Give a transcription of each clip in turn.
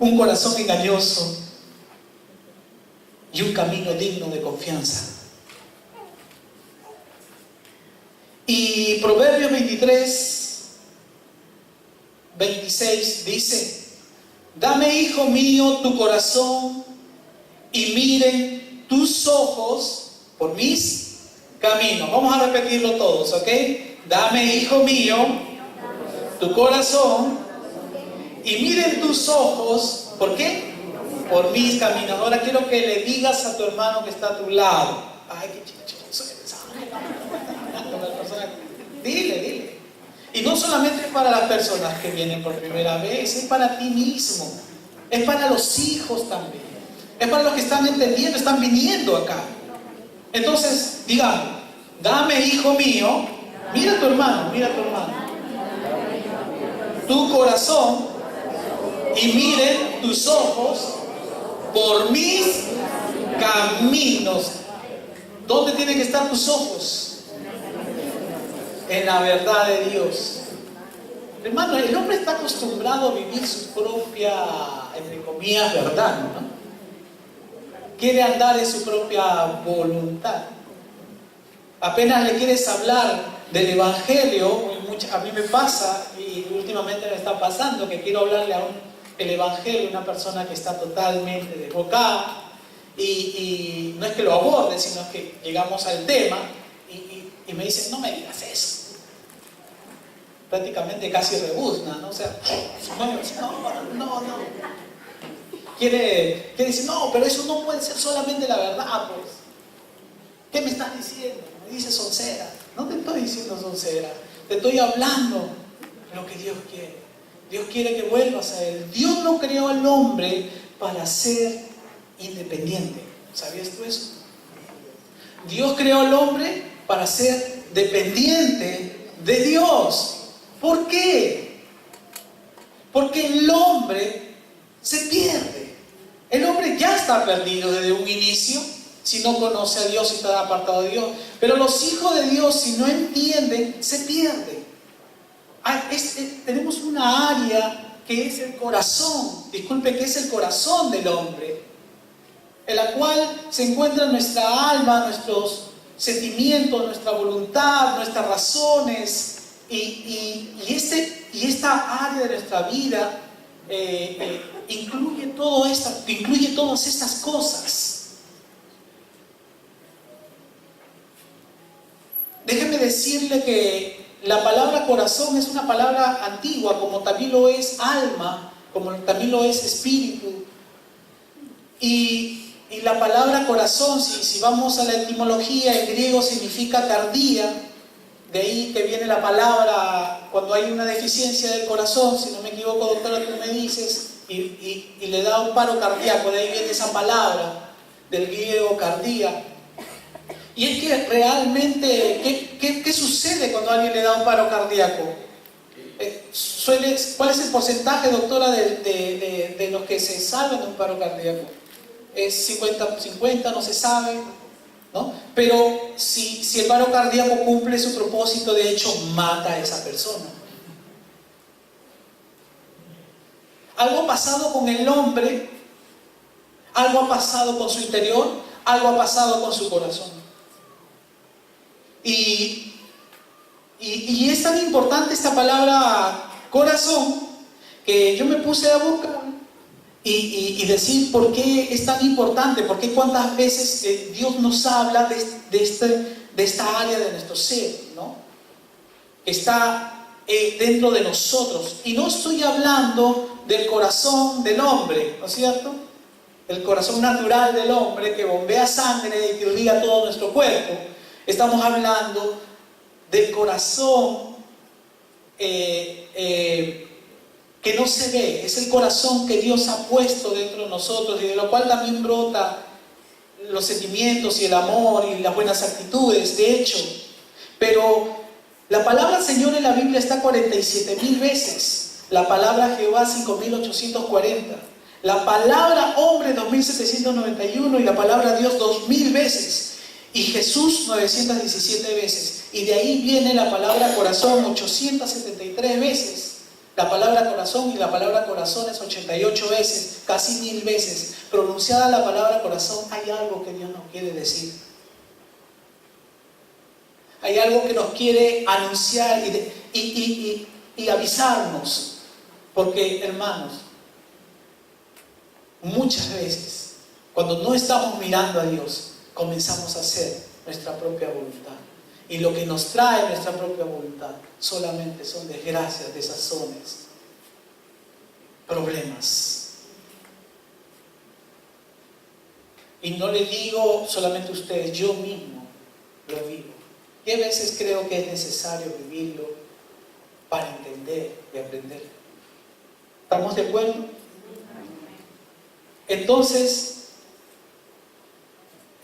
un corazón engañoso y un camino digno de confianza. Y Proverbios 23:26 dice: dame, hijo mío, tu corazón, y miren tus ojos por mis caminos. Vamos a repetirlo todos, ¿ok? Dame, hijo mío, tu corazón, y miren tus ojos, ¿por qué? Por mis caminos. Ahora quiero que le digas a tu hermano que está a tu lado: ay, qué chichoso eres. Dile. Y no solamente es para las personas que vienen por primera vez, es para ti mismo, es para los hijos también, es para los que están entendiendo, están viniendo acá. Entonces, digamos: dame, hijo mío, mira a tu hermano, tu corazón, y miren tus ojos por mis caminos. ¿Dónde tienen que estar tus ojos? En la verdad de Dios. Hermano, el hombre está acostumbrado a vivir su propia, entre comillas, verdad, ¿no? Quiere andar en su propia voluntad. Apenas le quieres hablar del Evangelio, a mí me pasa, y últimamente me está pasando, que quiero hablarle el Evangelio a una persona que está totalmente desbocada, y no es que lo aborde, sino que llegamos al tema, y me dice: no me digas eso. Prácticamente casi rebuzna, ¿no? O sea, no. Quiere decir: no, pero eso no puede ser solamente la verdad, pues. ¿Qué me estás diciendo? Me dices soncera. No te estoy diciendo soncera, te estoy hablando de lo que Dios quiere. Dios quiere que vuelvas a Él. Dios no creó al hombre para ser independiente. ¿Sabías tú eso? Dios creó al hombre para ser dependiente de Dios. ¿Por qué? Porque el hombre se pierde. El hombre ya está perdido desde un inicio si no conoce a Dios y está apartado de Dios. Pero los hijos de Dios, si no entienden, se pierden. Tenemos una área que es el corazón, que es el corazón del hombre, en la cual se encuentra nuestra alma, nuestros sentimientos, nuestra voluntad, nuestras razones, y esta área de nuestra vida incluye todas estas cosas. Déjeme decirle que la palabra corazón es una palabra antigua, como también lo es alma, como también lo es espíritu. Y la palabra corazón, si vamos a la etimología, en griego significa cardía. De ahí que viene la palabra, cuando hay una deficiencia del corazón, si no me equivoco, doctora, tú me dices, y le da un paro cardíaco. De ahí viene esa palabra, del griego cardía. Y es que realmente, ¿qué sucede cuando a alguien le da un paro cardíaco? ¿Cuál es el porcentaje, doctora, de los que se salvan de un paro cardíaco? ¿Es 50-50? No se sabe, ¿no? Pero si el paro cardíaco cumple su propósito, de hecho, mata a esa persona. Algo ha pasado con el hombre, algo ha pasado con su interior, algo ha pasado con su corazón. Y es tan importante esta palabra corazón, que yo me puse a buscar y decir por qué es tan importante, por qué cuántas veces Dios nos habla de esta área de nuestro ser, ¿no? Que está dentro de nosotros. Y no estoy hablando del corazón del hombre, ¿no es cierto? El corazón natural del hombre que bombea sangre y que irriga todo nuestro cuerpo. Estamos hablando del corazón que no se ve. Es el corazón que Dios ha puesto dentro de nosotros y de lo cual también brota los sentimientos y el amor y las buenas actitudes, de hecho. Pero la palabra Señor en la Biblia está 47,000 veces. La palabra Jehová 5,840. La palabra hombre 2,791 y la palabra Dios 2,000 veces. Y Jesús 917 veces. Y de ahí viene la palabra corazón 873 veces. La palabra corazón y la palabra corazones 88 veces, casi 1000 veces. Pronunciada la palabra corazón, hay algo que Dios nos quiere decir. Hay algo que nos quiere anunciar y avisarnos. Porque, hermanos, muchas veces, cuando no estamos mirando a Dios, comenzamos a hacer nuestra propia voluntad. Y lo que nos trae nuestra propia voluntad solamente son desgracias, desazones, problemas. Y no le digo solamente a ustedes, yo mismo lo vivo. Y a veces creo que es necesario vivirlo para entender y aprender. ¿Estamos de acuerdo? Entonces,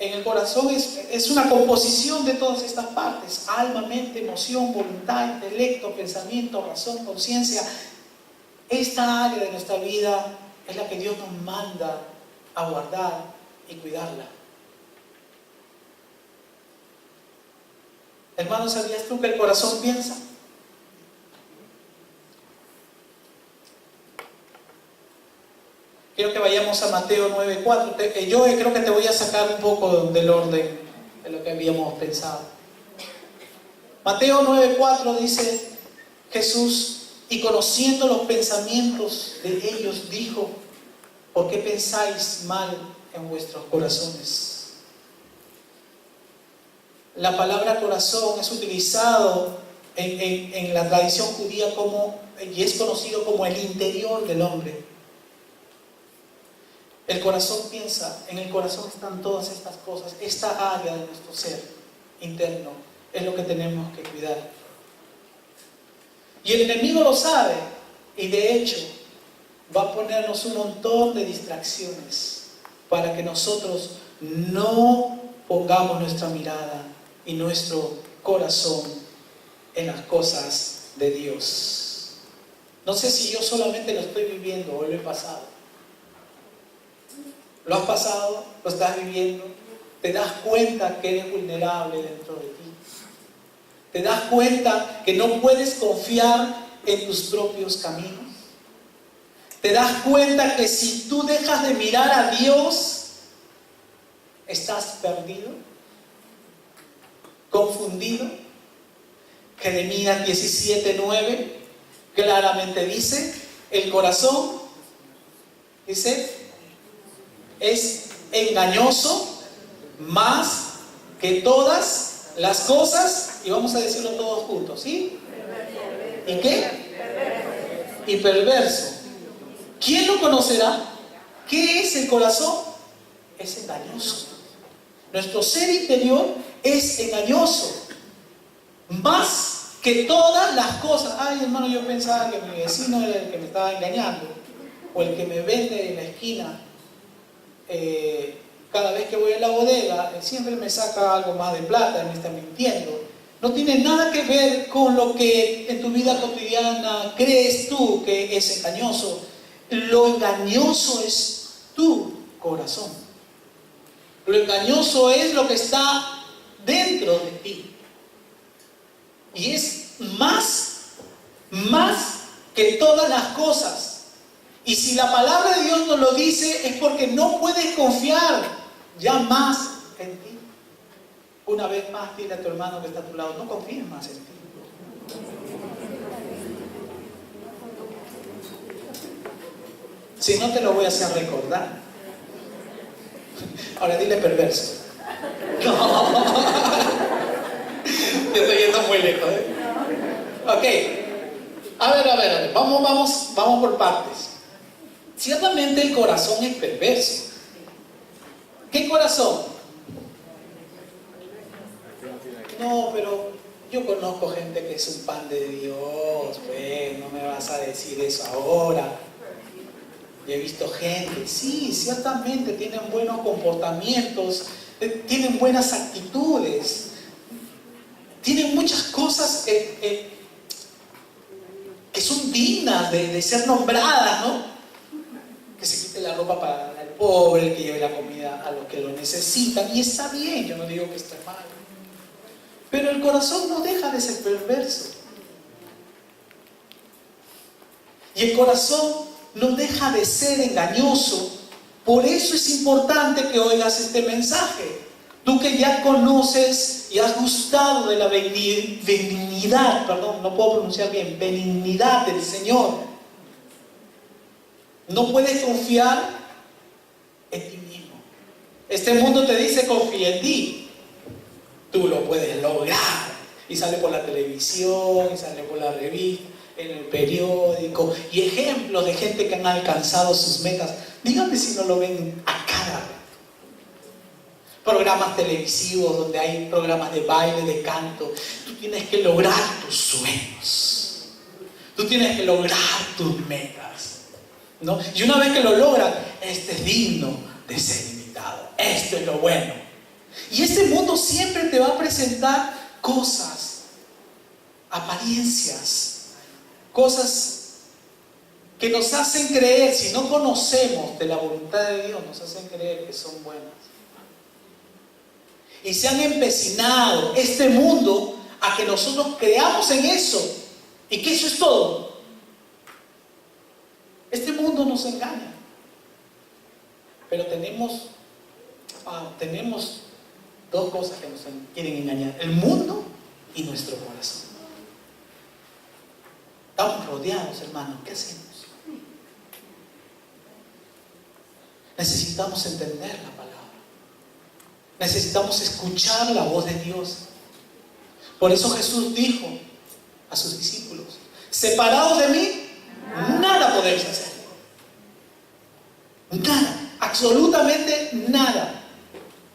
en el corazón es una composición de todas estas partes: alma, mente, emoción, voluntad, intelecto, pensamiento, razón, conciencia. Esta área de nuestra vida es la que Dios nos manda a guardar y cuidarla. Hermano, ¿sabías tú que el corazón piensa? Quiero que vayamos a Mateo 9:4. Yo creo que te voy a sacar un poco del orden de lo que habíamos pensado. Mateo 9:4 dice Jesús: y conociendo los pensamientos de ellos, dijo: ¿por qué pensáis mal en vuestros corazones? La palabra corazón es utilizado en la tradición judía y es conocido como el interior del hombre. El corazón piensa, en el corazón están todas estas cosas. Esta área de nuestro ser interno es lo que tenemos que cuidar. Y el enemigo lo sabe, y de hecho va a ponernos un montón de distracciones para que nosotros no pongamos nuestra mirada y nuestro corazón en las cosas de Dios. No sé si yo solamente lo estoy viviendo o lo he pasado. ¿Lo has pasado? ¿Lo estás viviendo? ¿Te das cuenta que eres vulnerable dentro de ti? ¿Te das cuenta que no puedes confiar en tus propios caminos? ¿Te das cuenta que si tú dejas de mirar a Dios, estás perdido? ¿Confundido? Jeremías 17:9 claramente dice: el corazón, dice, es engañoso más que todas las cosas, y vamos a decirlo todos juntos, ¿sí? ¿Y qué? Y perverso. ¿Quién lo conocerá? ¿Qué es el corazón? Es engañoso. Nuestro ser interior es engañoso más que todas las cosas. Ay, hermano, yo pensaba que mi vecino era el que me estaba engañando, o el que me vende en la esquina. Cada vez que voy a la bodega, siempre me saca algo más de plata, me está mintiendo. No tiene nada que ver con lo que en tu vida cotidiana crees tú que es engañoso. Lo engañoso es tu corazón. Lo engañoso es lo que está dentro de ti. Y es más que todas las cosas. Y si la palabra de Dios nos lo dice, es porque no puedes confiar ya más en ti. Una vez más, dile a tu hermano que está a tu lado: no confíes más en ti. Si no, te lo voy a hacer recordar. Ahora dile perverso. No. Te estoy yendo muy lejos, ¿eh? Ok. A ver. Vamos por partes. Ciertamente el corazón es perverso. ¿Qué corazón? No, pero yo conozco gente que es un pan de Dios. Pues, no me vas a decir eso ahora. Yo he visto gente, sí, ciertamente tienen buenos comportamientos, tienen buenas actitudes, tienen muchas cosas que son dignas de ser nombradas, ¿no? Que se quite la ropa para dar al pobre, que lleve la comida a los que lo necesitan, y está bien, yo no digo que esté mal. Pero el corazón no deja de ser perverso. Y el corazón no deja de ser engañoso. Por eso es importante que oigas este mensaje. Tú que ya conoces y has gustado de la benignidad, perdón, no puedo pronunciar bien, benignidad del Señor. No puedes confiar en ti mismo. Este mundo te dice confía en ti. Tú lo puedes lograr. Y sale por la televisión, y sale por la revista, en el periódico, y ejemplos de gente que han alcanzado sus metas. Díganme si no lo ven a cada rato. Programas televisivos donde hay programas de baile, de canto. Tú tienes que lograr tus sueños. Tú tienes que lograr tus metas, ¿no? Y una vez que lo logras, este es digno de ser imitado. Esto es lo bueno. Y este mundo siempre te va a presentar cosas, apariencias, cosas que nos hacen creer, si no conocemos de la voluntad de Dios, nos hacen creer que son buenas. Y se han empecinado este mundo a que nosotros creamos en eso y que eso es todo. Este mundo nos engaña, pero tenemos dos cosas que nos quieren engañar: el mundo y nuestro corazón. Estamos rodeados, hermanos. ¿Qué hacemos? Necesitamos entender la palabra. Necesitamos escuchar la voz de Dios. Por eso Jesús dijo a sus discípulos: separados de mí, nada podéis hacer. Nada, absolutamente nada.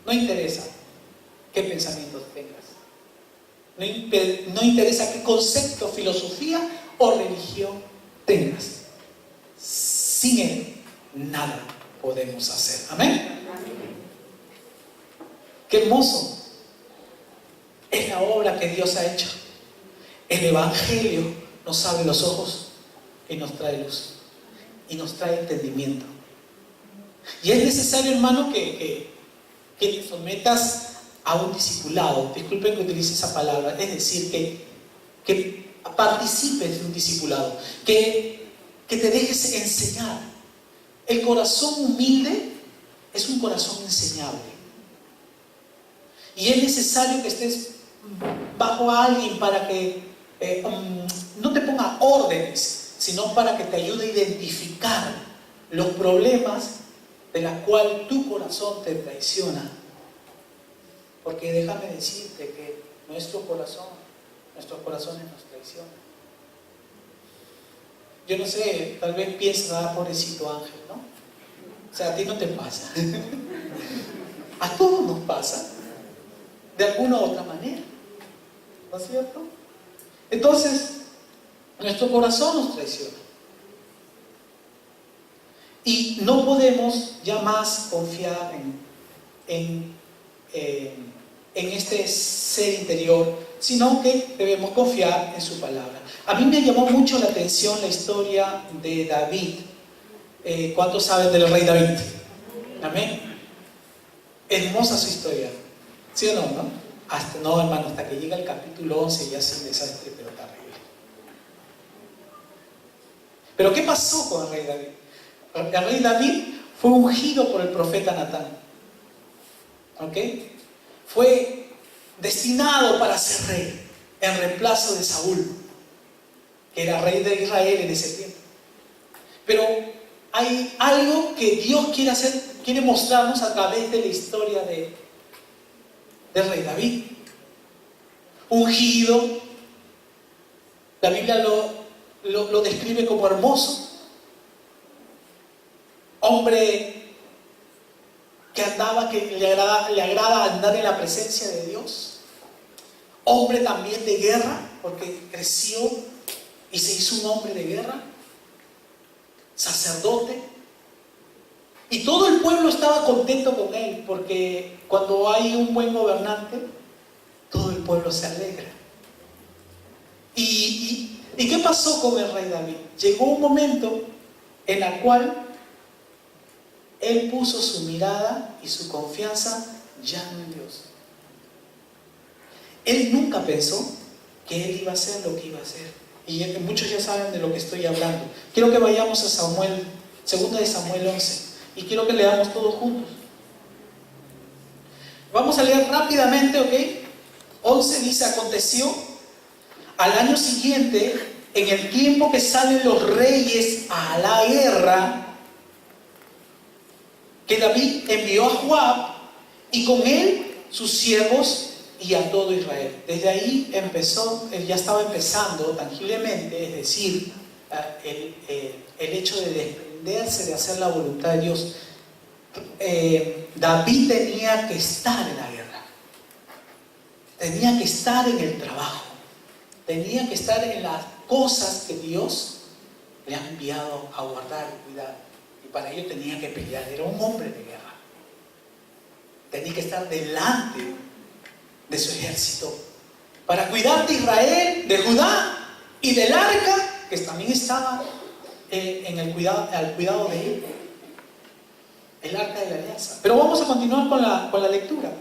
No interesa qué pensamientos tengas. No interesa qué concepto, filosofía o religión tengas. Sin Él, nada podemos hacer. Amén. Qué hermoso es la obra que Dios ha hecho. El Evangelio nos abre los ojos y nos trae luz y nos trae entendimiento. Y es necesario, hermano, que te sometas a un discipulado. Disculpen que utilice esa palabra. Es decir, que participes de un discipulado, que te dejes enseñar. El corazón humilde es un corazón enseñable. Y es necesario que estés bajo a alguien para que no te ponga órdenes, sino para que te ayude a identificar los problemas de los cuales tu corazón te traiciona. Porque déjame decirte que nuestros corazones nos traicionan. Yo no sé, tal vez piensas, pobrecito Ángel, ¿no? O sea, a ti no te pasa. A todos nos pasa, de alguna u otra manera, ¿no es cierto? Entonces, nuestro corazón nos traiciona. Y no podemos ya más confiar en este ser interior, sino que debemos confiar en su palabra. A mí me llamó mucho la atención la historia de David. ¿Cuántos saben del rey David? Amén. Hermosa su historia, ¿sí o no? No, hermano, hasta que llega el capítulo 11 ya es un desastre, pero terrible. Pero ¿qué pasó con el rey David? El rey David fue ungido por el profeta Natán. ¿Ok? Fue destinado para ser rey en reemplazo de Saúl, que era rey de Israel en ese tiempo. Pero hay algo que Dios quiere hacer, quiere mostrarnos a través de la historia del rey David. Ungido, la Biblia lo describe como hermoso. Hombre que le agrada andar en la presencia de Dios. Hombre también de guerra, porque creció y se hizo un hombre de guerra. Sacerdote. Y todo el pueblo estaba contento con él, porque cuando hay un buen gobernante, todo el pueblo se alegra. ¿Y qué pasó con el rey David? Llegó un momento en el cual él puso su mirada y su confianza ya no en Dios. Él nunca pensó que él iba a hacer lo que iba a hacer. Y muchos ya saben de lo que estoy hablando. Quiero que vayamos a Samuel, 2 de Samuel 11, y quiero que leamos todos juntos. Vamos a leer rápidamente, ¿ok? 11 dice: aconteció al año siguiente, en el tiempo que salen los reyes a la guerra, que David envió a Joab y con él sus siervos y a todo Israel. Desde ahí empezó, ya estaba empezando tangiblemente, es decir, el hecho de desprenderse de hacer la voluntad de Dios. David tenía que estar en la guerra, tenía que estar en el trabajo, tenía que estar en las cosas que Dios le ha enviado a guardar y cuidar. Y para ello tenía que pelear, era un hombre de guerra. Tenía que estar delante de su ejército para cuidar de Israel, de Judá y del arca, que también estaba al cuidado de él, el arca de la alianza. Pero vamos a continuar con la lectura.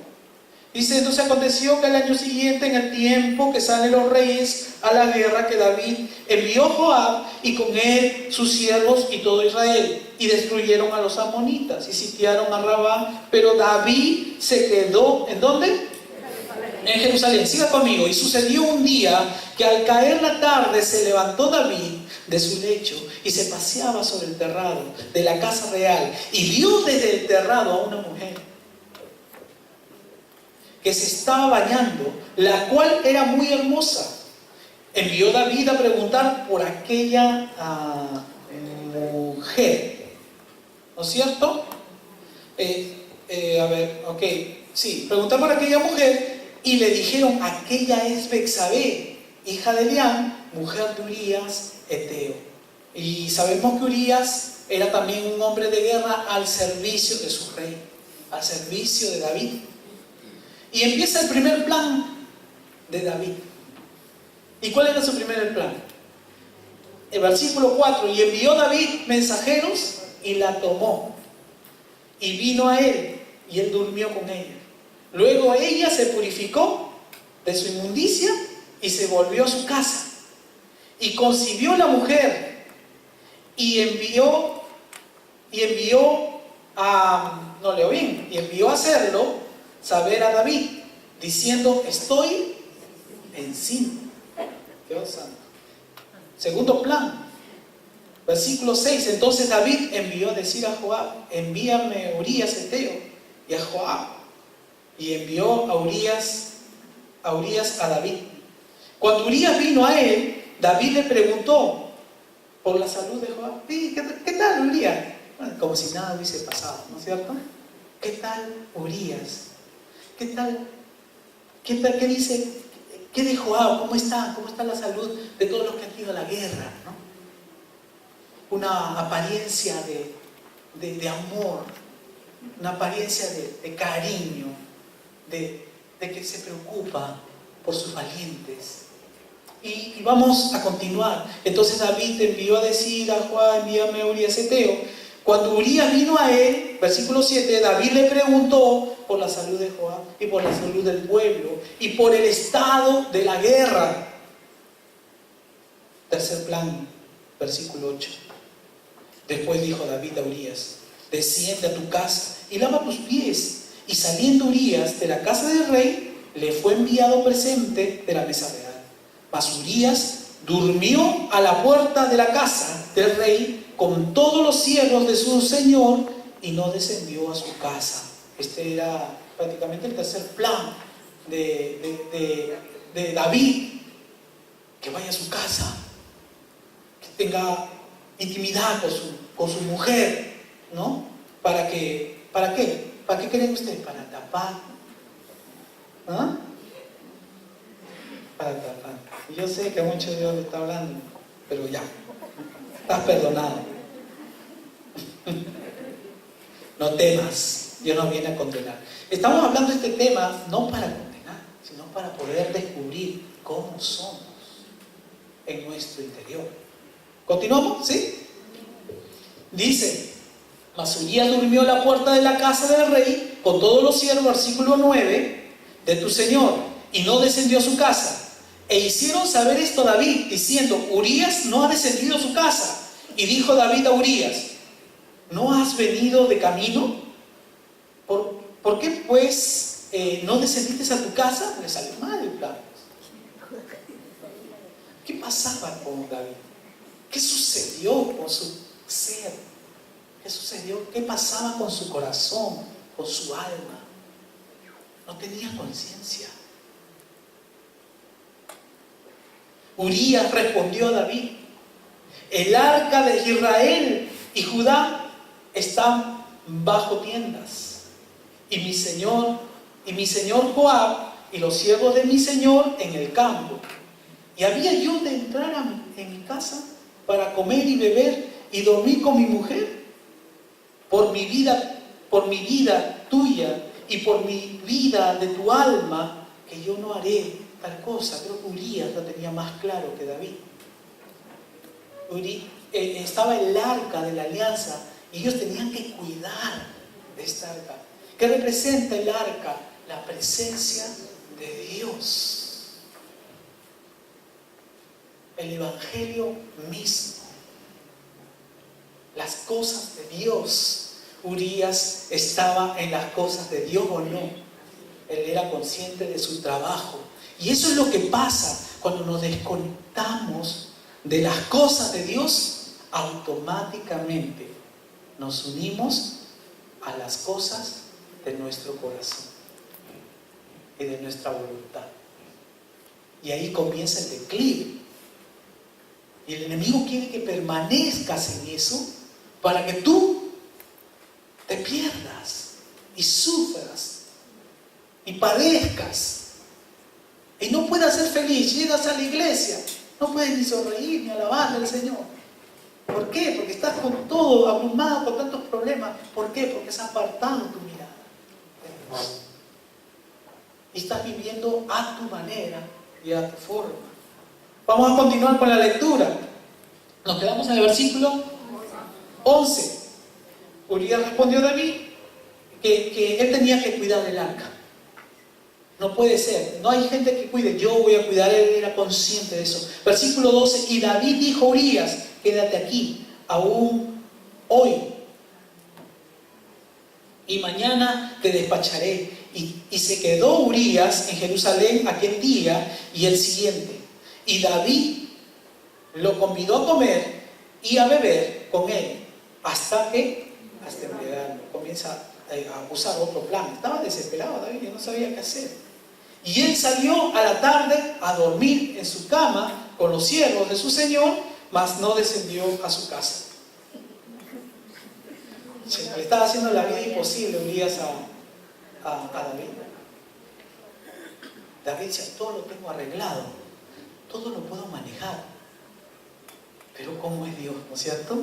Dice: entonces aconteció que al año siguiente, en el tiempo que salen los reyes a la guerra, que David envió a Joab y con él sus siervos y todo Israel, y destruyeron a los amonitas y sitiaron a Rabá. Pero David se quedó, ¿en dónde? En Jerusalén. Siga conmigo. Y sucedió un día que al caer la tarde se levantó David de su lecho y se paseaba sobre el terrado de la casa real, y vio desde el terrado a una mujer que se estaba bañando, la cual era muy hermosa. Envió David a preguntar por aquella mujer, ¿no es cierto? Preguntar por aquella mujer, y le dijeron: aquella es Betsabé, hija de Eliam, mujer de Urías Eteo. Y sabemos que Urías era también un hombre de guerra al servicio de su rey, al servicio de David. Y empieza el primer plan de David. ¿Y cuál era su primer plan? El versículo 4: y envió David mensajeros y la tomó, y vino a él, y él durmió con ella. Luego ella se purificó de su inmundicia y se volvió a su casa. Y concibió la mujer y envió a hacerlo saber a David, diciendo: estoy encinta. Dios santo. Segundo plan, versículo 6: entonces David envió a decir a Joab: envíame a Urías Eteo y a Joab. Y envió a Urías a David. Cuando Urías vino a él, David le preguntó por la salud de Joab. ¿Qué tal Urías? Bueno, como si nada hubiese pasado, ¿no es cierto? ¿Qué tal Urías? ¿Qué tal? ¿Qué dice? ¿Qué de Joab? ¿Cómo está? ¿Cómo está la salud de todos los que han ido a la guerra? ¿No? Una apariencia de amor, una apariencia de cariño, de que se preocupa por sus valientes. Y vamos a continuar. Entonces David envió a decir a Joab: envíame a Urías Eteo. Cuando Urías vino a él, versículo 7, David le preguntó por la salud de Joab y por la salud del pueblo y por el estado de la guerra. Tercer plan, versículo 8. Después dijo David a Urías: desciende a tu casa y lava tus pies. Y saliendo Urías de la casa del rey, le fue enviado presente de la mesa real. Mas Urías durmió a la puerta de la casa del rey con todos los siervos de su señor, y no descendió a su casa. Este era prácticamente el tercer plan de David: que vaya a su casa, que tenga intimidad con su mujer, ¿no? ¿Para qué? ¿Para qué creen ustedes? Para tapar. ¿Ah? Para tapar. Y yo sé que a muchos de Dios le está hablando, pero ya, estás perdonado. No temas, Dios nos viene a condenar. Estamos hablando de este tema no para condenar, sino para poder descubrir cómo somos en nuestro interior. ¿Continuamos? ¿Sí? Dice: mas Urías durmió a la puerta de la casa del rey con todos los siervos, versículo 9, de tu señor, y no descendió a su casa. E hicieron saber esto a David, diciendo: Urías no ha descendido a su casa. Y dijo David a Urías: ¿no has venido de camino? ¿Por qué pues no descendiste a tu casa? Le salió mal el plan. ¿Qué pasaba con David? ¿Qué sucedió con su ser? ¿Qué sucedió? ¿Qué pasaba con su corazón, con su alma? No tenía conciencia. Urías respondió a David: el arca de Israel y Judá están bajo tiendas, y mi señor Joab y los siervos de mi señor en el campo. Y había yo de entrar en mi casa para comer y beber y dormir con mi mujer. Por mi vida tuya y por mi vida de tu alma, que yo no haré tal cosa. Creo que Urías lo tenía más claro que David. Estaba el arca de la alianza y ellos tenían que cuidar de esta arca. ¿Qué representa el arca? La presencia de Dios. El evangelio mismo. Las cosas de Dios. Urías estaba en las cosas de Dios o no. Él era consciente de su trabajo. Y eso es lo que pasa cuando nos desconectamos de las cosas de Dios. Automáticamente nos unimos a las cosas de nuestro corazón y de nuestra voluntad. Y ahí comienza el declive. Y el enemigo quiere que permanezcas en eso para que tú te pierdas y sufras y padezcas y no puedas ser feliz. Llegas a la iglesia, no puedes ni sonreír ni alabar al Señor. ¿Por qué? Porque estás con todo abrumado, con tantos problemas. ¿Por qué? Porque has apartado tu mirada y estás viviendo a tu manera y a tu forma. Vamos a continuar con la lectura. Nos quedamos en el versículo 11. Urías respondió a David que él tenía que cuidar del arca. No puede ser, no hay gente que cuide, yo voy a cuidar. Él era consciente de eso. Versículo 12. Y David dijo a Urías: quédate aquí aún hoy, y mañana te despacharé. Y se quedó Urías en Jerusalén aquel día y el siguiente. Y David lo convidó a comer y a beber con él hasta embriagarlo. Comienza a usar otro plan. Estaba desesperado David, no sabía qué hacer. Y él salió a la tarde a dormir en su cama con los siervos de su señor, mas no descendió a su casa. Le estaba haciendo la vida imposible Urías a David. David decía: todo lo tengo arreglado, todo lo puedo manejar, pero ¿cómo es Dios? ¿No es cierto?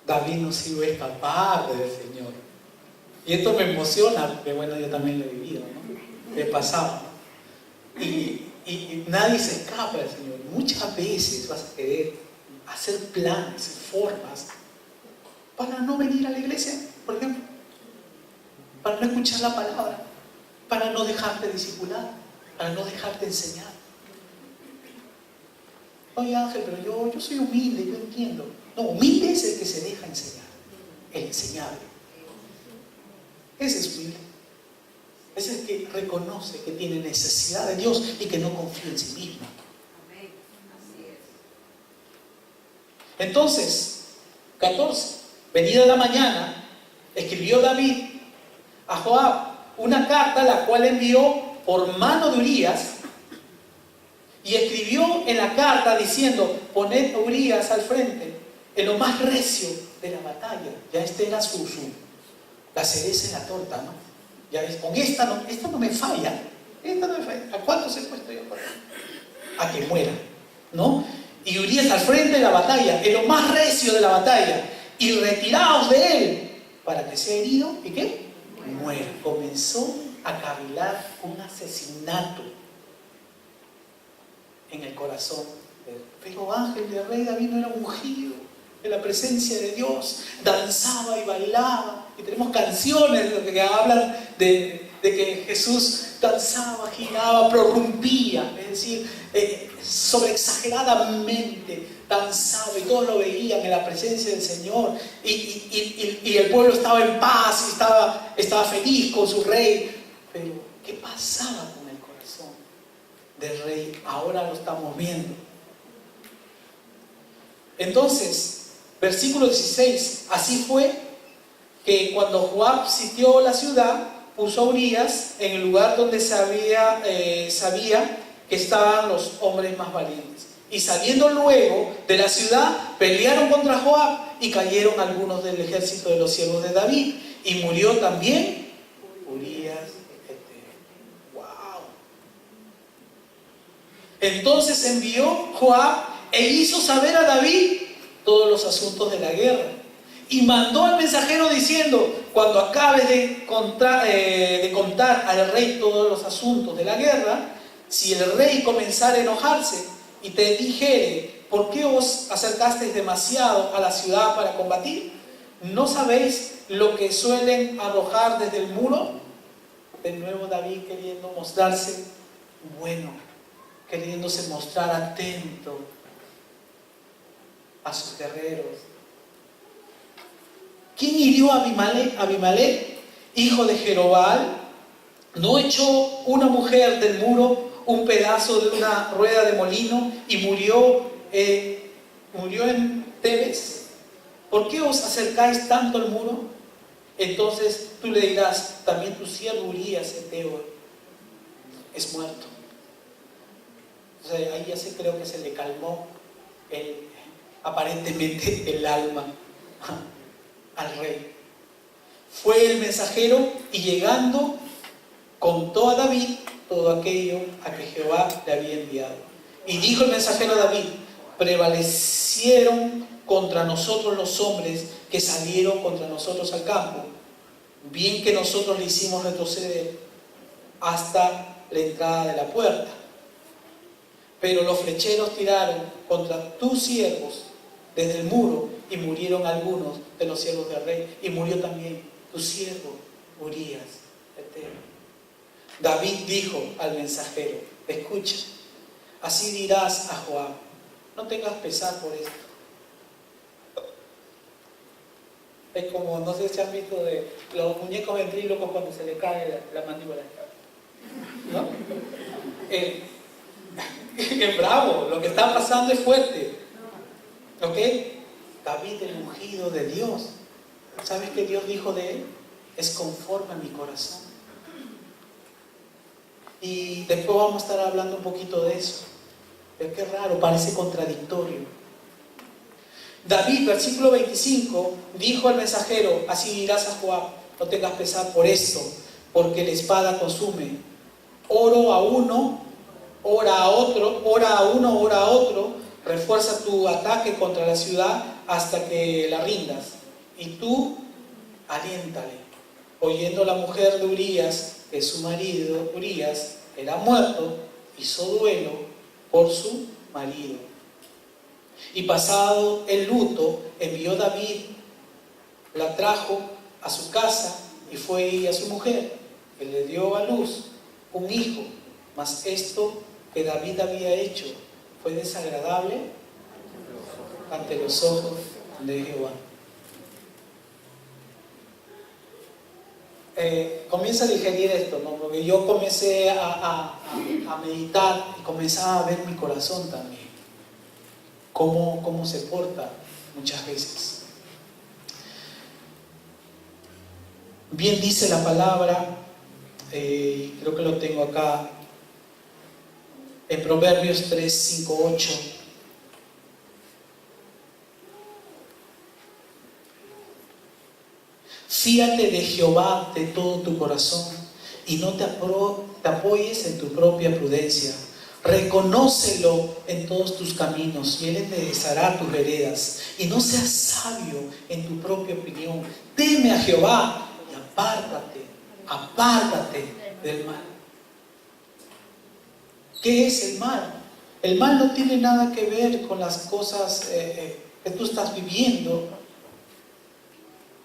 David no se iba a escapar del Señor. Y esto me emociona, porque bueno, yo también lo he vivido, ¿no? Me pasaba. Y nadie se escapa del Señor. Muchas veces vas a querer hacer planes y formas para no venir a la iglesia, por ejemplo, para no escuchar la palabra, para no dejarte discipular, para no dejarte enseñar. Oye, Ángel, pero yo soy humilde, yo entiendo. No, humilde es el que se deja enseñar, el enseñable. Ese es humilde. Es el que reconoce que tiene necesidad de Dios y que no confía en sí mismo. Entonces, 14. Venida la mañana, escribió David a Joab una carta, la cual envió por mano de Urías, y escribió en la carta diciendo: poned a Urías al frente, en lo más recio de la batalla. Ya era la cereza en la torta, ¿no? Ya ves, con esta no me falla. Esta no me falla. ¿A cuántos he puesto yo por ahí? A que muera, ¿no? Y Urías al frente de la batalla, en lo más recio de la batalla, y retiraos de él para que sea herido y ¿qué? Muera. Comenzó a cavilar un asesinato en el corazón. Pero Ángel de rey David no era ungido en la presencia de Dios, danzaba y bailaba, y tenemos canciones que hablan de que Jesús danzaba, giraba, prorrumpía, es decir, sobreexageradamente danzaba y todos lo veían en la presencia del Señor y el pueblo estaba en paz y estaba feliz con su rey. Pero ¿qué pasaba con el corazón del rey? Ahora lo estamos viendo. Entonces, versículo 16, así fue que cuando Joab sitió la ciudad, puso a Urías en el lugar donde sabía que estaban los hombres más valientes. Y saliendo luego de la ciudad, pelearon contra Joab y cayeron algunos del ejército de los siervos de David. Y murió también Urías. ¡Wow! Entonces envió Joab e hizo saber a David todos los asuntos de la guerra. Y mandó al mensajero diciendo: cuando acabes de contar al rey todos los asuntos de la guerra, si el rey comenzara a enojarse y te dijere: ¿por qué os acercasteis demasiado a la ciudad para combatir? ¿No sabéis lo que suelen arrojar desde el muro? De nuevo David queriendo mostrarse bueno, queriéndose mostrar atento a sus guerreros. ¿Quién hirió a Abimelech, hijo de Jerobal? ¿No echó una mujer del muro un pedazo de una rueda de molino y murió en Tebes? ¿Por qué os acercáis tanto al muro? Entonces tú le dirás: también tu siervo Urías Eteo es muerto. O sea, ahí ya creo que se le calmó aparentemente el alma al rey. Fue el mensajero y llegando contó a David todo aquello a que Jehová le había enviado. Y dijo el mensajero a David: prevalecieron contra nosotros los hombres que salieron contra nosotros al campo, bien que nosotros le hicimos retroceder hasta la entrada de la puerta. Pero los flecheros tiraron contra tus siervos desde el muro y murieron algunos de los siervos del rey, y murió también tu siervo Urías Eteo. David dijo al mensajero: escucha, así dirás a Joab: no tengas pesar por esto. Es como, no sé si han visto de los muñecos ventrílocos cuando se le cae la mandíbula, ¿no? Es bravo, lo que está pasando es fuerte, ¿ok? David, el ungido de Dios, ¿sabes qué Dios dijo de él? Es conforme a mi corazón. Y después vamos a estar hablando un poquito de eso. Pero qué raro, parece contradictorio. David, versículo 25, dijo al mensajero: así dirás a Joab: no tengas pesar por esto, porque la espada consume. Oro a uno, ora a otro, ora a uno, ora a otro. Refuerza tu ataque contra la ciudad hasta que la rindas. Y tú, aliéntale. Oyendo la mujer de Urías que su marido Urías era muerto, hizo duelo por su marido. Y pasado el luto, envió David, la trajo a su casa, y fue ella su mujer, que le dio a luz un hijo. Mas esto que David había hecho fue desagradable ante los ojos de Jehová. Comienza a digerir esto, ¿no? Porque yo comencé a meditar y comenzaba a ver mi corazón también, cómo se porta muchas veces. Bien dice la palabra, creo que lo tengo acá, en Proverbios 3, 5, 8. Fíate de Jehová de todo tu corazón y no te apoyes en tu propia prudencia. Reconócelo en todos tus caminos y Él enderezará tus veredas. Y no seas sabio en tu propia opinión. Teme a Jehová y apártate del mal. ¿Qué es el mal? El mal no tiene nada que ver con las cosas que tú estás viviendo.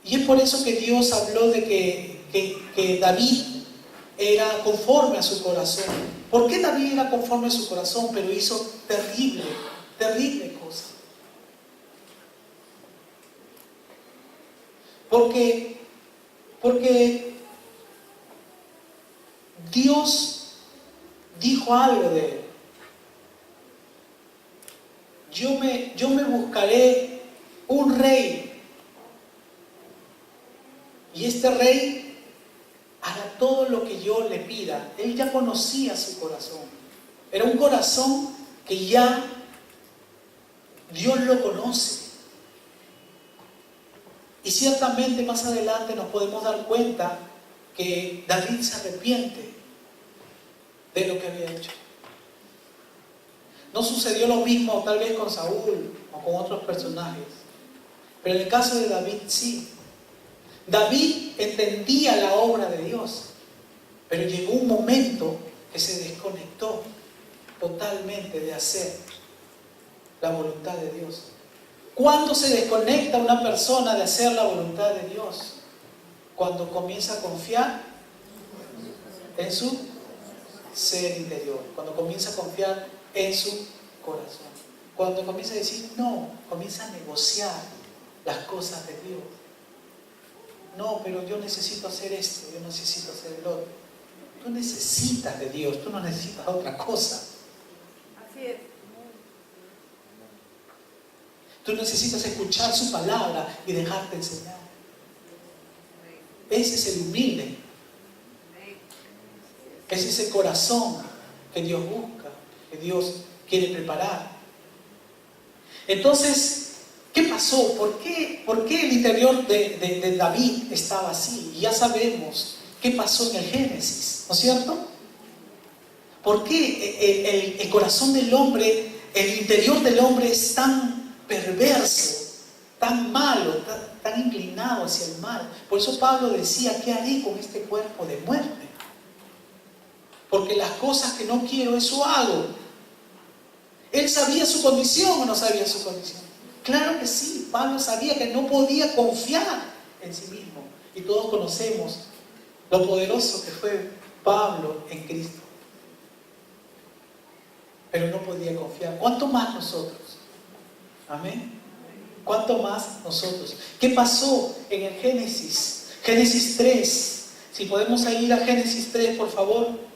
Y es por eso que Dios habló de que David era conforme a su corazón. ¿Por qué David era conforme a su corazón? Pero hizo terrible cosa. Porque Dios dijo algo de él. Yo me buscaré un rey, y este rey hará todo lo que yo le pida. Él ya conocía su corazón. Era un corazón que ya Dios lo conoce. Y ciertamente más adelante nos podemos dar cuenta que David se arrepiente de lo que había hecho. No sucedió lo mismo tal vez con Saúl o con otros personajes, pero en el caso de David sí. David entendía la obra de Dios, pero llegó un momento que se desconectó totalmente de hacer la voluntad de Dios. ¿Cuándo se desconecta una persona de hacer la voluntad de Dios? Cuando comienza a confiar en su ser interior, cuando comienza a confiar en su corazón, cuando comienza a decir no, comienza a negociar las cosas de Dios. No, pero yo necesito hacer esto, yo necesito hacer el otro. Tú necesitas de Dios, tú no necesitas otra cosa. Así es. Tú necesitas escuchar su palabra y dejarte enseñar. Ese es el humilde. Ese es el corazón que Dios busca, que Dios quiere preparar. Entonces, ¿qué pasó? ¿Por qué el interior de David estaba así? Y ya sabemos qué pasó en el Génesis, ¿no es cierto? ¿Por qué el corazón del hombre, el interior del hombre es tan perverso, tan malo, tan inclinado hacia el mal? Por eso Pablo decía, ¿qué haré con este cuerpo de muerte? Porque las cosas que no quiero, eso hago. ¿Él sabía su condición o no sabía su condición? Claro que sí. Pablo sabía que no podía confiar en sí mismo. Y todos conocemos lo poderoso que fue Pablo en Cristo. Pero no podía confiar. ¿Cuánto más nosotros? Amén. ¿Cuánto más nosotros? ¿Qué pasó en el Génesis? Génesis 3. Si podemos ir a Génesis 3, por favor.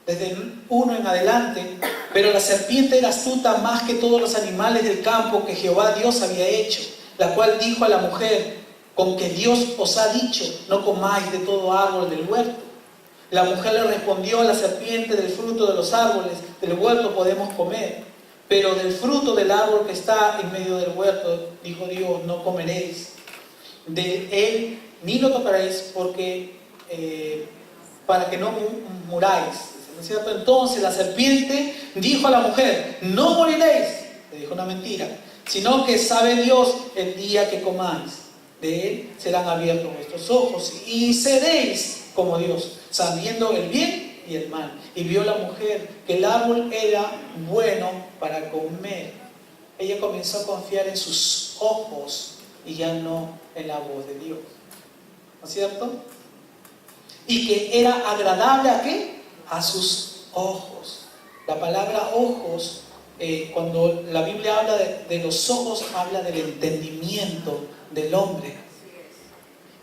Desde el 1 en adelante. Pero la serpiente era astuta más que todos los animales del campo que Jehová Dios había hecho, la cual dijo a la mujer, con que Dios os ha dicho, no comáis de todo árbol del huerto. La mujer le respondió a la serpiente, del fruto de los árboles del huerto podemos comer, pero del fruto del árbol que está en medio del huerto, dijo Dios, no comeréis. De él ni lo tocaréis porque para que no muráis. ¿No es cierto? Entonces la serpiente dijo a la mujer, no moriréis, le dijo una mentira, sino que sabe Dios el día que comáis, de él serán abiertos vuestros ojos y seréis como Dios, sabiendo el bien y el mal. Y vio la mujer que el árbol era bueno para comer. Ella comenzó a confiar en sus ojos y ya no en la voz de Dios. ¿No es cierto? Y que era agradable ¿a qué? A sus ojos. La palabra ojos, cuando la Biblia habla de los ojos, habla del entendimiento del hombre.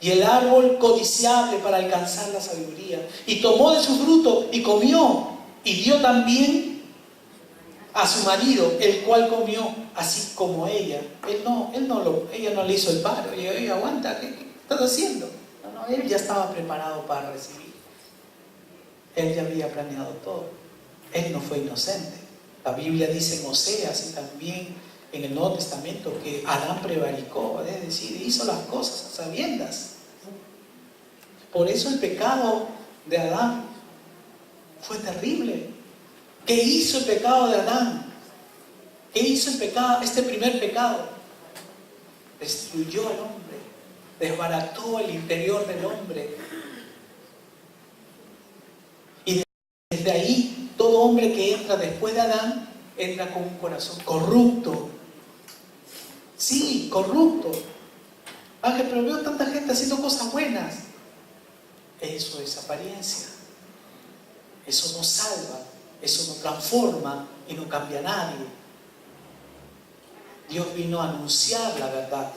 Y el árbol codiciable para alcanzar la sabiduría. Y tomó de su fruto y comió. Y dio también a su marido, el cual comió, así como ella. Ella no le hizo el paro. Ella aguanta, ¿qué estás haciendo? No, él ya estaba preparado para recibir. Él ya había planeado todo. Él no fue inocente. La Biblia dice en Oseas y también en el Nuevo Testamento que Adán prevaricó, es decir, hizo las cosas a sabiendas. Por eso el pecado de Adán fue terrible. ¿Qué hizo el pecado de Adán? ¿Qué hizo el pecado, este primer pecado? Destruyó al hombre, desbarató el interior del hombre. Y desde ahí, todo hombre que entra después de Adán, entra con un corazón corrupto, Sí, corrupto. Ángel, pero veo tanta gente haciendo cosas buenas. Eso es apariencia. Eso no salva, eso no transforma y no cambia a nadie. Dios vino a anunciar la verdad.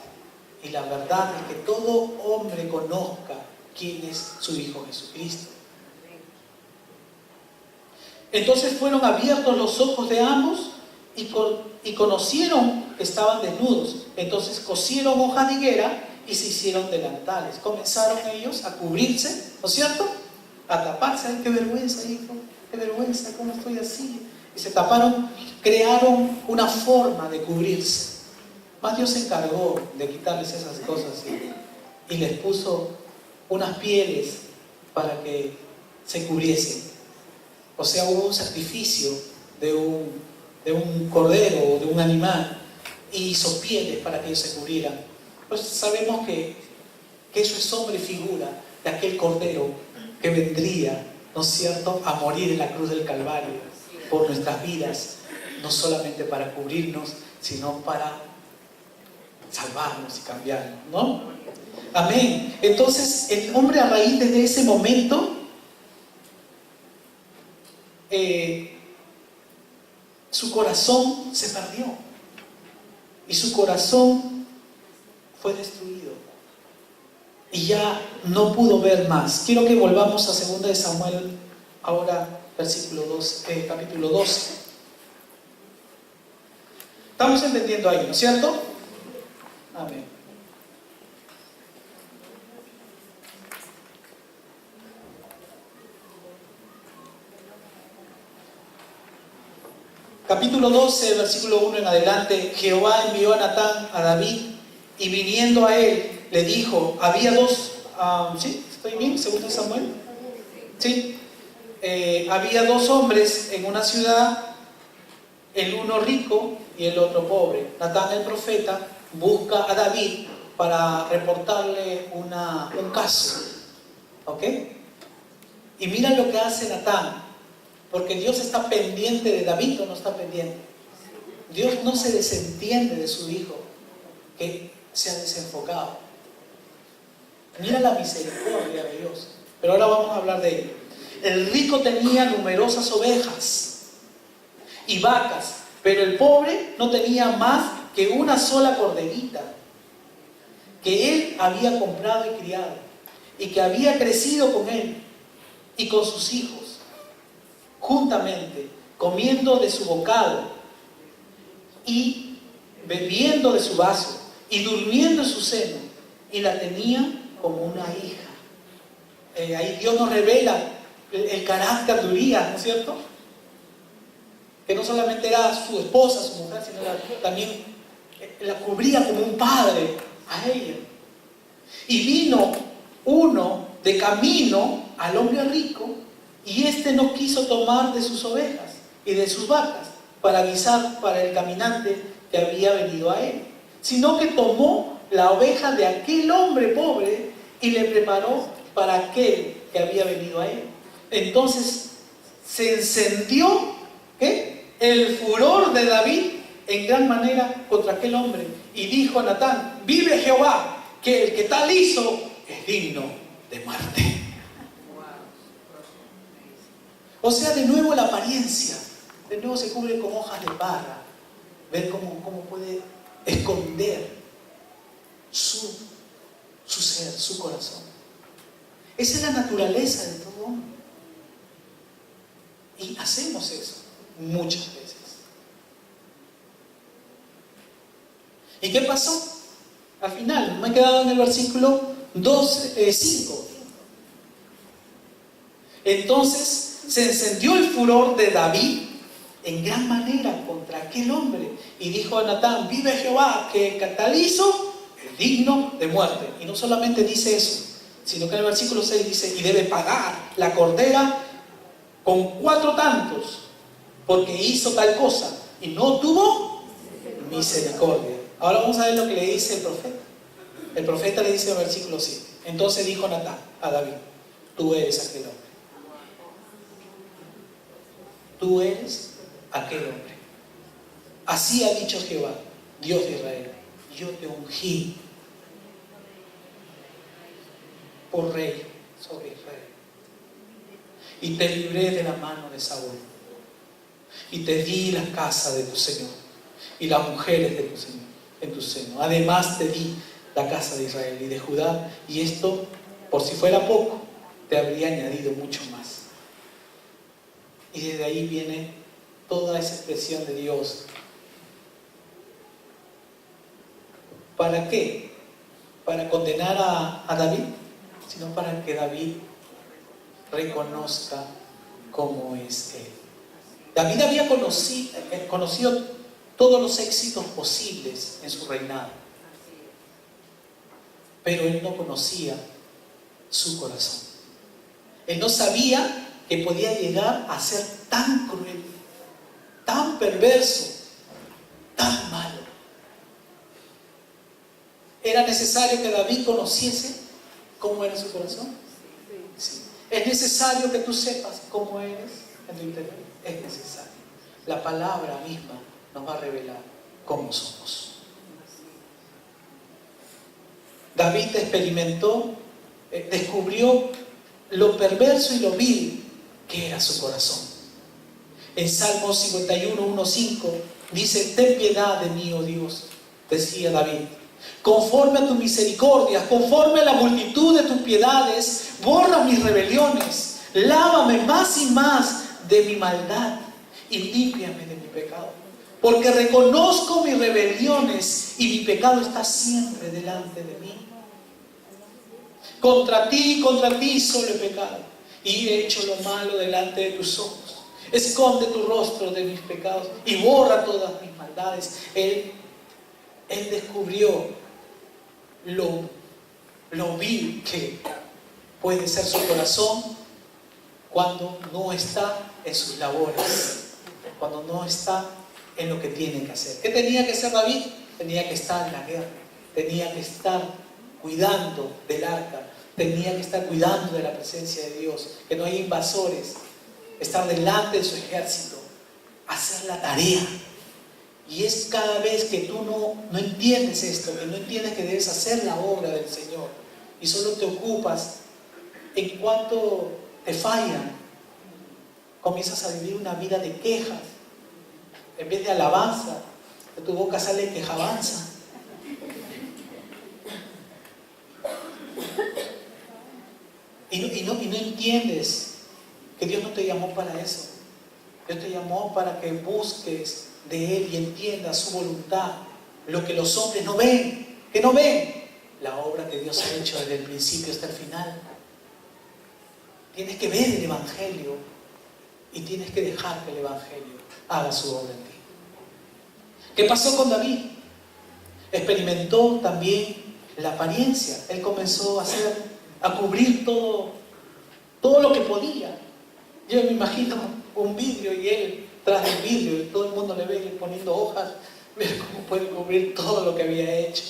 Y la verdad es que todo hombre conozca quién es su Hijo Jesucristo. Entonces fueron abiertos los ojos de ambos y conocieron que estaban desnudos. Entonces cosieron hojas de higuera y se hicieron delantales. Comenzaron ellos a cubrirse, ¿no es cierto? A taparse. Ay, qué vergüenza, hijo, qué vergüenza, ¿cómo estoy así? Y se taparon, crearon una forma de cubrirse. Más Dios se encargó de quitarles esas cosas y les puso unas pieles para que se cubriesen. O sea, hubo un sacrificio de un cordero o de un animal y hizo pieles para que ellos se cubrieran. Pues sabemos que eso es sobre figura de aquel cordero que vendría, ¿no es cierto?, a morir en la cruz del Calvario por nuestras vidas, no solamente para cubrirnos, sino para salvarnos y cambiarnos, ¿no? Amén. Entonces, el hombre, a raíz de ese momento, su corazón se perdió y su corazón fue destruido y ya no pudo ver más. Quiero que volvamos a 2 de Samuel, ahora capítulo 12. Estamos entendiendo ahí, ¿no es cierto? Amén. Capítulo 12, versículo 1 en adelante. Jehová envió a Natán a David y viniendo a él le dijo, había dos, ¿sí? ¿Estoy bien? 2 de Samuel. ¿Sí? Había dos hombres en una ciudad, el uno rico y el otro pobre. Natán el profeta busca a David para reportarle un caso. ¿Ok? Y mira lo que hace Natán. Porque Dios está pendiente de David o no está pendiente. Dios no se desentiende de su hijo que se ha desenfocado. Mira la misericordia de Dios. Pero ahora vamos a hablar de él. El rico tenía numerosas ovejas y vacas, pero el pobre no tenía más que una sola corderita que él había comprado y criado y que había crecido con él y con sus hijos, juntamente, comiendo de su bocado y bebiendo de su vaso y durmiendo en su seno, y la tenía como una hija. Ahí Dios nos revela el carácter de Urías, ¿no es cierto? Que no solamente era su esposa, su mujer, sino también la cubría como un padre a ella. Y vino uno de camino al hombre rico, y éste no quiso tomar de sus ovejas y de sus vacas para guisar para el caminante que había venido a él, sino que tomó la oveja de aquel hombre pobre y le preparó para aquel que había venido a él. Entonces se encendió el furor de David en gran manera contra aquel hombre y dijo a Natán, vive Jehová, que el que tal hizo es digno de muerte. O sea, de nuevo la apariencia, de nuevo se cubre con hojas de parra. Ver cómo puede esconder su ser, su corazón. Esa es la naturaleza de todo hombre. Y hacemos eso muchas veces. ¿Y qué pasó? Al final, me he quedado en el versículo 5. Entonces se encendió el furor de David en gran manera contra aquel hombre y dijo a Natán, vive Jehová, que el que tal hizo es digno de muerte. Y no solamente dice eso, sino que en el versículo 6 dice, y debe pagar la cordera con 4 tantos, porque hizo tal cosa y no tuvo misericordia. Ahora vamos a ver lo que le dice el profeta. El profeta le dice en el versículo 7, entonces dijo Natán a David, tú eres aquel hombre. Tú eres aquel hombre. Así ha dicho Jehová, Dios de Israel. yo te ungí por rey sobre Israel. Y te libré de la mano de Saúl. Y te di la casa de tu Señor y las mujeres de tu Señor en tu seno. Además te di la casa de Israel y de Judá. Y esto, por si fuera poco, te habría añadido mucho más. Y desde ahí viene toda esa expresión de Dios. ¿Para qué? ¿Para condenar a David? Sino para que David reconozca cómo es él. David había conocido todos los éxitos posibles en su reinado, pero él no conocía su corazón. Él no sabía que podía llegar a ser tan cruel, tan perverso, tan malo. ¿Era necesario que David conociese cómo era su corazón? Sí. ¿Es necesario que tú sepas cómo eres en tu interior? Es necesario. La palabra misma nos va a revelar cómo somos. David experimentó, descubrió lo perverso y lo vil que era su corazón. En Salmos 51, 1, 5 dice: ten piedad de mí, oh Dios, decía David, conforme a tus misericordias, conforme a la multitud de tus piedades, borra mis rebeliones, lávame más y más de mi maldad y límpiame de mi pecado. Porque reconozco mis rebeliones y mi pecado está siempre delante de mí. Contra ti solo he pecado y he hecho lo malo delante de tus ojos. Esconde tu rostro de mis pecados y borra todas mis maldades. Él descubrió lo vil que puede ser su corazón cuando no está en sus labores, cuando no está en lo que tiene que hacer. ¿Qué tenía que hacer David? Tenía que estar en la guerra, tenía que estar cuidando del arca, tenía que estar cuidando de la presencia de Dios, que no hay invasores, estar delante de su ejército, hacer la tarea. Y es cada vez que tú no entiendes esto, que no entiendes que debes hacer la obra del Señor y solo te ocupas en cuanto te fallan, comienzas a vivir una vida de quejas. En vez de alabanza, de tu boca sale quejabanza. Y no entiendes que Dios no te llamó para eso. Dios te llamó para que busques de Él y entiendas su voluntad. Lo que los hombres no ven, que no ven la obra que Dios ha hecho desde el principio hasta el final. Tienes que ver el Evangelio y tienes que dejar que el Evangelio haga su obra en ti. ¿Qué pasó con David? Experimentó también la apariencia. Él comenzó a cubrir todo lo que podía. Yo me imagino un vidrio y él tras del vidrio y todo el mundo le ve poniendo hojas. Ver cómo puede cubrir todo lo que había hecho.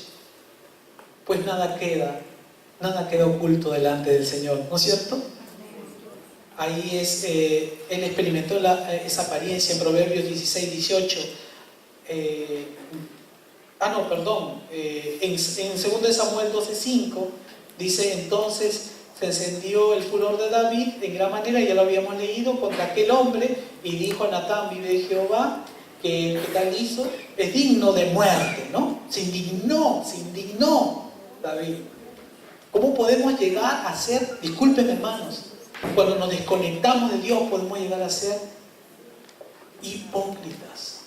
Pues nada queda oculto delante del Señor, ¿no es cierto? Ahí él experimentó esa apariencia en Proverbios 16, 18. En 2 Samuel 12, 5 dice: entonces se encendió el furor de David en gran manera, ya lo habíamos leído, contra aquel hombre, y dijo a Natán: vive Jehová, que tal hizo, es digno de muerte, ¿no? Se indignó David. ¿Cómo podemos llegar a ser, disculpen hermanos, cuando nos desconectamos de Dios, podemos llegar a ser hipócritas,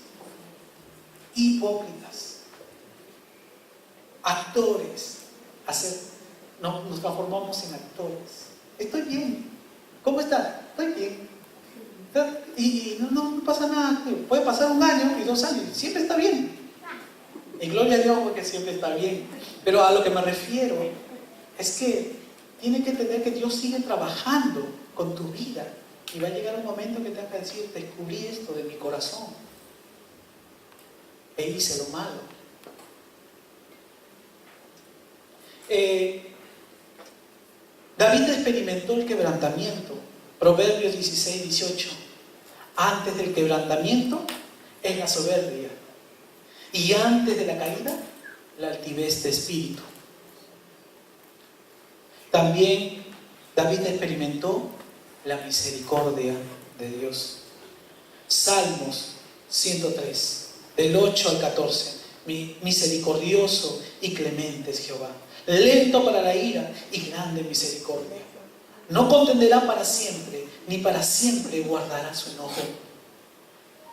actores, nos transformamos en actores? Estoy bien. ¿Cómo estás? Estoy bien. Y no pasa nada. Puede pasar 1 año y 2 años, siempre está bien. Y gloria a Dios porque siempre está bien. Pero a lo que me refiero es que tienes que entender que Dios sigue trabajando con tu vida y va a llegar un momento que tengas que decir: descubrí esto de mi corazón e hice lo malo. David experimentó el quebrantamiento. Proverbios 16, 18. Antes del quebrantamiento es la soberbia, y antes de la caída, la altivez de espíritu. También David experimentó la misericordia de Dios. Salmos 103, del 8 al 14. Misericordioso y clemente es Jehová, lento para la ira y grande misericordia. No contenderá para siempre, ni para siempre guardará su enojo.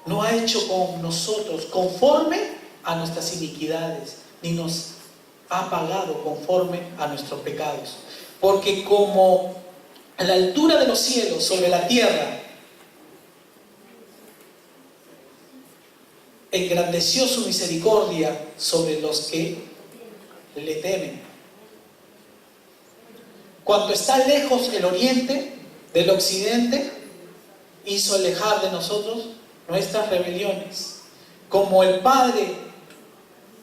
No ha hecho con nosotros conforme a nuestras iniquidades, ni nos ha pagado conforme a nuestros pecados. Porque como a la altura de los cielos sobre la tierra, engrandeció su misericordia sobre los que le temen. Cuanto está lejos el oriente del occidente, hizo alejar de nosotros nuestras rebeliones. Como el padre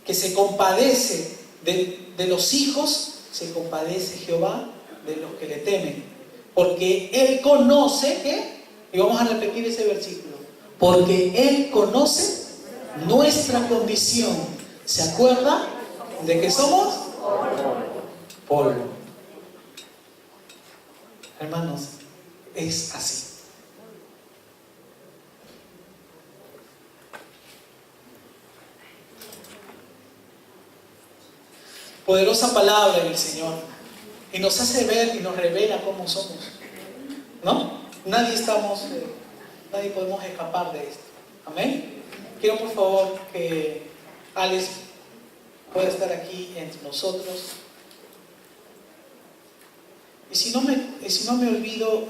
que se compadece de los hijos, se compadece Jehová de los que le temen. Porque Él conoce, ¿qué? Y vamos a repetir ese versículo. Porque Él conoce nuestra condición. ¿Se acuerda de que somos? Polvo. Hermanos, es así. Poderosa palabra del Señor. Y nos hace ver y nos revela cómo somos. ¿No? Nadie podemos escapar de esto. Amén. Quiero por favor que Alex pueda estar aquí entre nosotros. Y si no me olvido,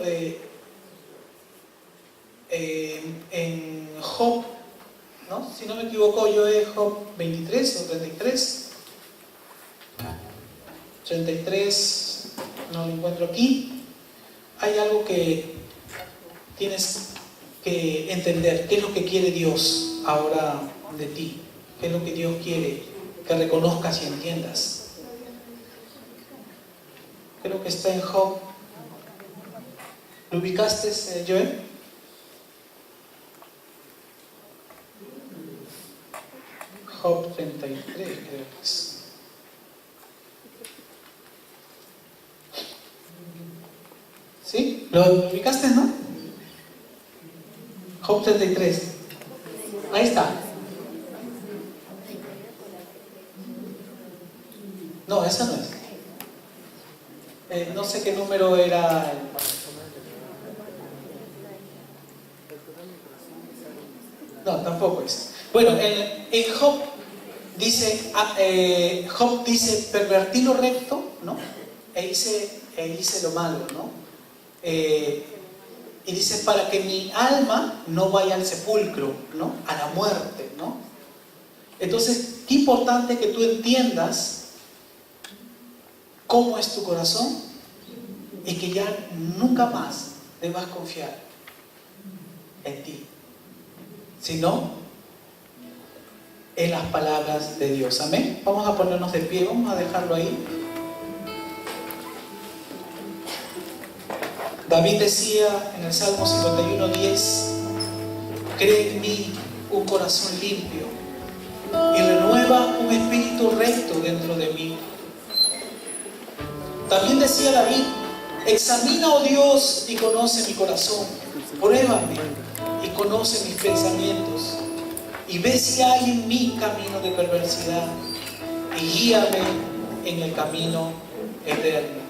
en Job, ¿no? Si no me equivoco, yo es Job 23 o 33. 33, no lo encuentro aquí. Hay algo que tienes que entender. ¿Qué es lo que quiere Dios ahora de ti? ¿Qué es lo que Dios quiere que reconozcas y entiendas? Creo que está en Job. ¿Lo ubicaste, Joel? Job 33, creo que es. ¿Sí? ¿Lo ubicaste, no? Job 33. Ahí está. No, esa no es. No sé qué número era. No, tampoco es. Bueno, en Job dice, pervertí lo recto, ¿no? E hice lo malo, ¿no? Y dice, para que mi alma no vaya al sepulcro, ¿no? A la muerte, ¿no? Entonces, qué importante que tú entiendas cómo es tu corazón y que ya nunca más debas confiar en ti, sino en las palabras de Dios. Amén. Vamos a ponernos de pie, vamos a dejarlo ahí. David decía en el Salmo 51:10, cree en mí un corazón limpio y renueva un espíritu recto dentro de mí. También decía David, examina, oh Dios, y conoce mi corazón, pruébame y conoce mis pensamientos, y ve si hay en mí camino de perversidad, y guíame en el camino eterno.